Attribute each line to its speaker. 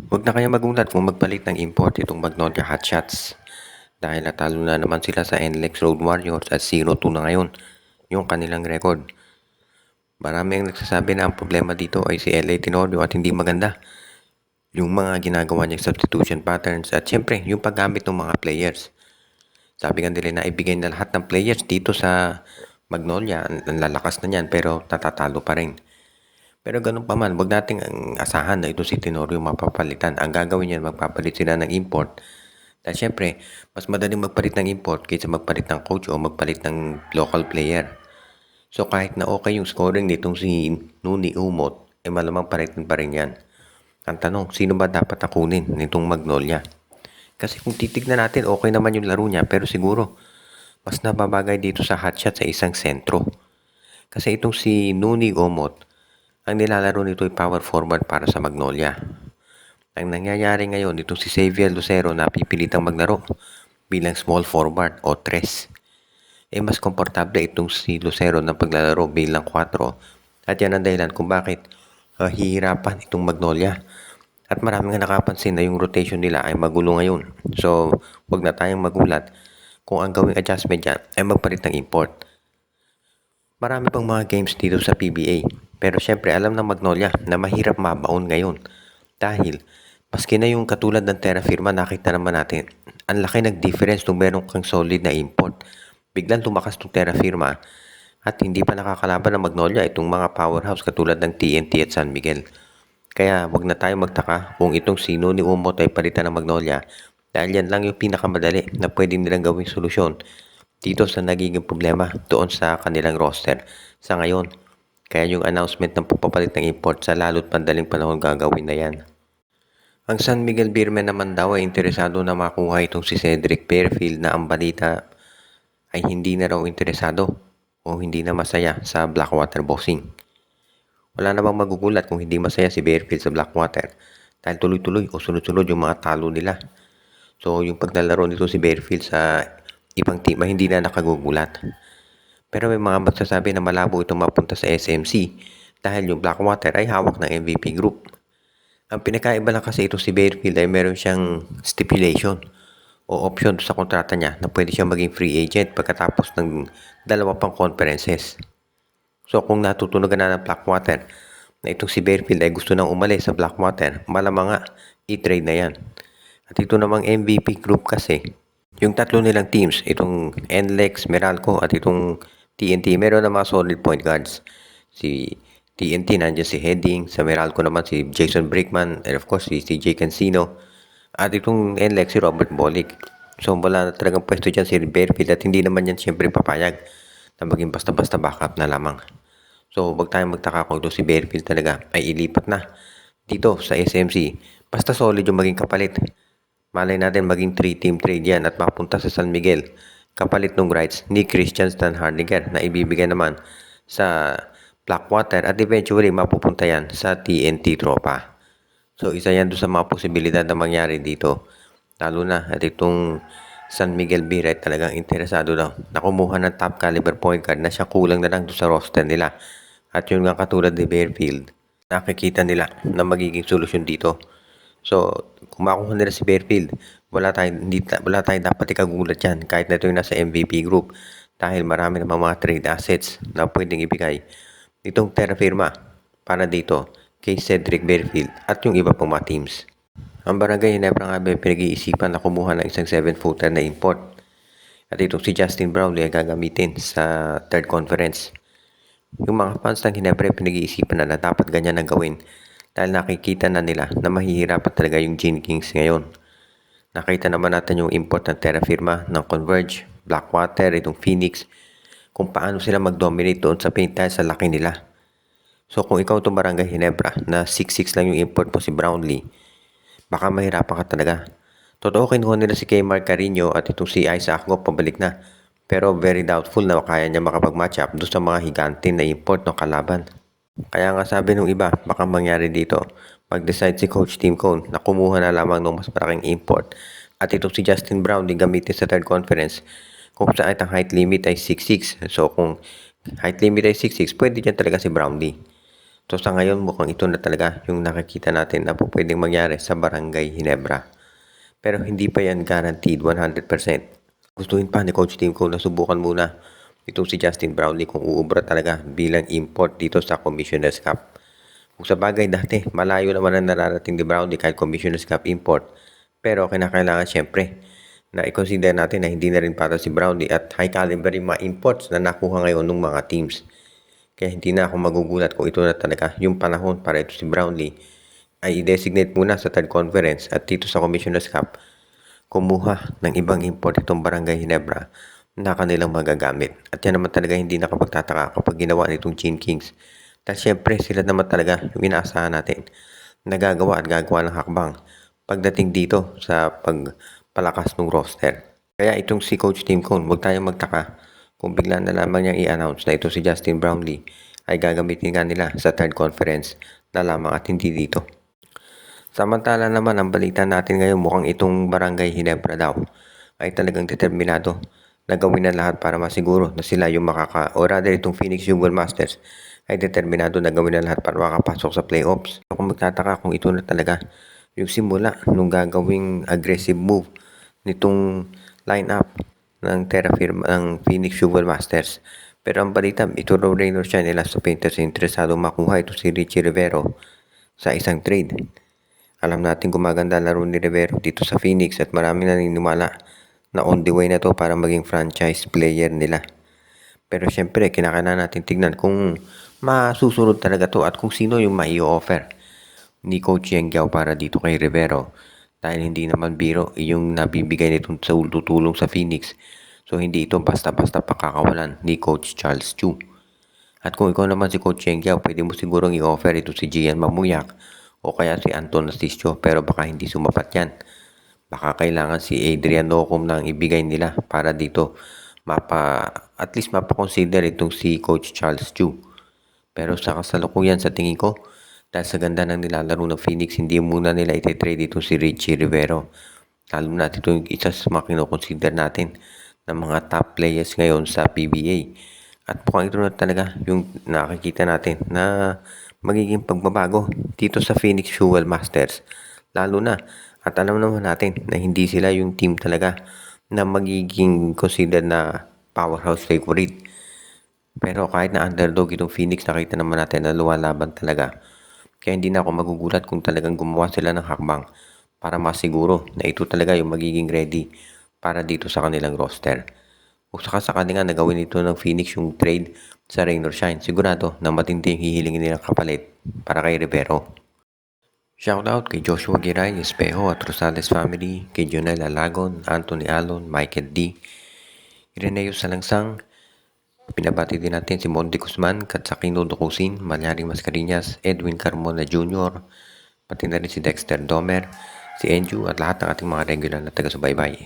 Speaker 1: Huwag na kaya magulat kung magpalit ng import itong Magnolia Hotshots dahil natalo na naman sila sa NLEX Road Warriors at 0-2 na ngayon yung kanilang record. Marami ang nagsasabi na ang problema dito ay si LA Tenorio at hindi maganda yung mga ginagawa niyang substitution patterns at syempre yung paggamit ng mga players. Sabi nga nila na ibigay na lahat ng players dito sa Magnolia, ang lalakas na niyan pero natatalo pa rin. Pero ganun pa man, wag nating asahan na ito si Tenorio mapapalitan. Ang gagawin niyan, magpapalit sila ng import. Dahil syempre, mas madaling magpalit ng import kaysa magpalit ng coach o magpalit ng local player. So kahit na okay yung scoring nitong si Nuni Umot, malamang palitan pa rin yan. Ang tanong, sino ba dapat akunin nitong Magnolia? Kasi kung titignan natin, okay naman yung laro niya, pero siguro, mas nababagay dito sa hotshot sa isang sentro. Kasi itong si Nuni Umot, ang nilalaro nito ay power forward para sa Magnolia. Ang nangyayari ngayon, itong si Xavier Lucero na pipilitang maglaro bilang small forward o tres. Mas komportable itong si Lucero na paglalaro bilang 4 at yan ang dahilan kung bakit hihirapan itong Magnolia. At maraming nakapansin na yung rotation nila ay magulo ngayon. So, wag na tayong magulat kung ang gawing adjustment dyan ay magpalit ng import. Marami pang mga games dito sa PBA. Pero syempre alam ng Magnolia na mahirap mabaon ngayon. Dahil maski na yung katulad ng Terra Firma nakita naman natin, ang laki ng difference kung meron kang solid na import. Biglang tumakas itong Terra Firma at hindi pa nakakalaban ng Magnolia itong mga powerhouse katulad ng TNT at San Miguel. Kaya wag na tayo magtaka kung itong sino ni Umot ay palitan ng Magnolia dahil yan lang yung pinakamadali na pwede nilang gawing solusyon dito sa nagiging problema doon sa kanilang roster sa ngayon. Kaya yung announcement ng pagpapalit ng import sa lalo't pandaling panahon gagawin na yan. Ang San Miguel Beermen naman daw ay interesado na makuha itong si Cedric Fairfield na ang balita ay hindi na raw interesado o hindi na masaya sa Blackwater Boxing. Wala namang magugulat kung hindi masaya si Fairfield sa Blackwater dahil tuloy-tuloy o sunod-sunod yung mga talo nila. So yung paglalaro nito si Fairfield sa ibang team ay hindi na nakagugulat. Pero may mga magsasabi na malabo itong mapunta sa SMC dahil yung Blackwater ay hawak ng MVP group. Ang pinakaiba lang kasi ito si Fairfield ay meron siyang stipulation o option sa kontrata niya na pwede siyang maging free agent pagkatapos ng 2 pang conferences. So kung natutunogan na ng Blackwater na itong si Fairfield ay gusto nang umalis sa Blackwater, malamang nga i-trade na yan. At ito namang MVP group kasi, yung tatlo nilang teams, itong NLEX, Meralco at itong TNT, meron na mga solid point guards. Si TNT, nandiyan si Heading. Sa Meralco naman si Jason Brickman. And of course, si CJ Cancino. At itong NLEX, si Robert Bolick. So, wala na talagang pwesto dyan si Fairfield at hindi naman yan siyempre papayag na maging basta-basta backup na lamang. So, wag tayong magtaka kung ito si Fairfield talaga ay ilipat na dito sa SMC. Basta solid yung maging kapalit. Malay natin maging 3-team trade yan at mapunta sa San Miguel. Kapalit ng rights ni Christian Stan Hardinger na ibibigay naman sa Blackwater at eventually mapupunta yan sa TNT Tropa. So isa yan doon sa mga posibilidad na mangyari dito. Lalo na at itong San Miguel Beer ay talagang interesado daw na kumuha ng top caliber point guard na siya kulang na lang doon sa roster nila. At yun nga katulad ni Fairfield, nakikita nila na magiging solusyon dito. So, kung makuha nila si Fairfield, wala tayong dapat ikagulat dyan kahit na ito yung nasa MVP group dahil marami namang mga trade assets na pwedeng ibigay itong Terra Firma para dito kay Cedric Fairfield at yung iba pang mga teams. Ang Barangay Ginebra nga ba pinag-iisipan na kumuha ng isang 7-footer na import at itong si Justin Brownlee ay gagamitin sa third conference. Yung mga fans ng Ginebra pinag-iisipan na dapat ganyan ang gawin dahil nakikita na nila na mahihirapan talaga yung Gene Kings ngayon. Nakita naman natin yung import ng Terra Firma, ng Converge, Blackwater, itong Phoenix, kung paano sila mag-dominate doon sa paint dahil sa laki nila. So kung ikaw itong Barangay Ginebra na 6'6 lang yung import mo si Brownlee, baka mahirapan ka talaga. Totoo kinuha nila si Kmar Carino at itong si Isaac Go pabalik na. Pero very doubtful na kaya niya makapag-match up doon sa mga higante na import ng kalaban. Kaya nga sabi nung iba, baka mangyari dito, mag-decide si Coach Tim Cone na kumuha na lamang ng mas malaking import at itong si Justin Brown din gamitin sa third conference kung saan ang height limit ay 6'6". So kung height limit ay 6'6", pwede dyan talaga si Brownlee. So sa ngayon mukhang ito na talaga yung nakikita natin na po pwedeng mangyari sa Barangay Ginebra. Pero hindi pa yan guaranteed 100%. Gustuhin pa ni Coach Tim Cole na subukan muna itong si Justin Brownlee kung uubra talaga bilang import dito sa Commissioner's Cup. Kung sa bagay dati, malayo naman ang nararating ni Brownlee kahit Commissioner's Cup import. Pero kinakailangan syempre na i-consider natin na hindi na rin para si Brownlee at high caliber yung mga imports na nakuha ngayon ng mga teams. Kaya hindi na ako magugulat kung ito na talaga yung panahon para ito si Brownlee ay i-designate muna sa third conference at dito sa Commissioner's Cup kumuha ng ibang import itong Barangay Ginebra na kanilang magagamit. At yan naman talaga hindi nakapagtataka kapag ginawa nitong Chin Kings. Dahil syempre sila naman talaga yung inaasahan natin na gagawa at gagawa ng hakbang pagdating dito sa pagpalakas ng roster. Kaya itong si Coach Tim Cone, huwag tayong magtaka kung bigla na lamang niyang i-announce na ito si Justin Brownlee ay gagamitin nga nila sa third conference na lamang at hindi dito. Samantala naman ang balita natin ngayon mukhang itong Barangay Ginebra daw ay talagang determinado na gawin ang lahat para masiguro na sila yung o rather itong Phoenix Jewel Masters ay determinado na gawin ang lahat para makapasok sa playoffs. Kung magtataka kung ito na talaga yung simula nung gagawing aggressive move nitong lineup ng ng Phoenix Jewel Masters. Pero ang balita, ito raw Raynor Shine nila sa Painters interesado makuha ito si Richie Rivero sa isang trade. Alam natin gumaganda laro ni Rivero dito sa Phoenix at marami naniniwala na on the way na to para maging franchise player nila. Pero syempre, kinakailangan natin tignan kung masusunod talaga to at kung sino yung mai-offer ni Coach Yeng Giao para dito kay Rivero. Dahil hindi naman biro yung nabibigay nitong tutulong sa Phoenix. So hindi ito basta-basta pakakawalan ni Coach Charles Chu. At kung ikaw naman si Coach Yeng Giao, pwede mo sigurong i-offer ito si Gian Mamuyak o kaya si Anton Astisio, pero baka hindi sumapat yan. Baka kailangan si Adrian Nocum na ang ibigay nila para dito at least mapakonsider itong si Coach Charles Chu. Pero sa kasalukuyan sa tingin ko, dahil sa ganda ng nilalaro ng Phoenix, hindi muna nila iti-trade ito si Richie Rivero. Lalo na ito yung isa sa mga kinoconsider natin ng mga top players ngayon sa PBA. At mukhang ito na talaga yung nakikita natin na magiging pagbabago dito sa Phoenix Jewel Masters. Lalo na, at alam naman natin na hindi sila yung team talaga na magiging considered na powerhouse favorite. Pero kahit na underdog itong Phoenix, nakita naman natin na lumalaban talaga. Kaya hindi na ako magugulat kung talagang gumawa sila ng hakbang para masiguro na ito talaga yung magiging ready para dito sa kanilang roster. Kung sakasakali nga nagawin ito ng Phoenix yung trade sa Raynor Shine, sigurado na matindi yung hihilingin nilang kapalit para kay Rivero. Shoutout kay Joshua Giray, Espejo at Rosales family, kay Jonel Alagon, Anthony Alon, Michael D, Ireneo Salangsang. Pinabati din natin si Monty Guzman, Katsakino Dukusin, Malyaring Mascarillas, Edwin Carmona Jr., pati na rin si Dexter Domer, si Enju at lahat ng ating mga regular na taga-subaybay.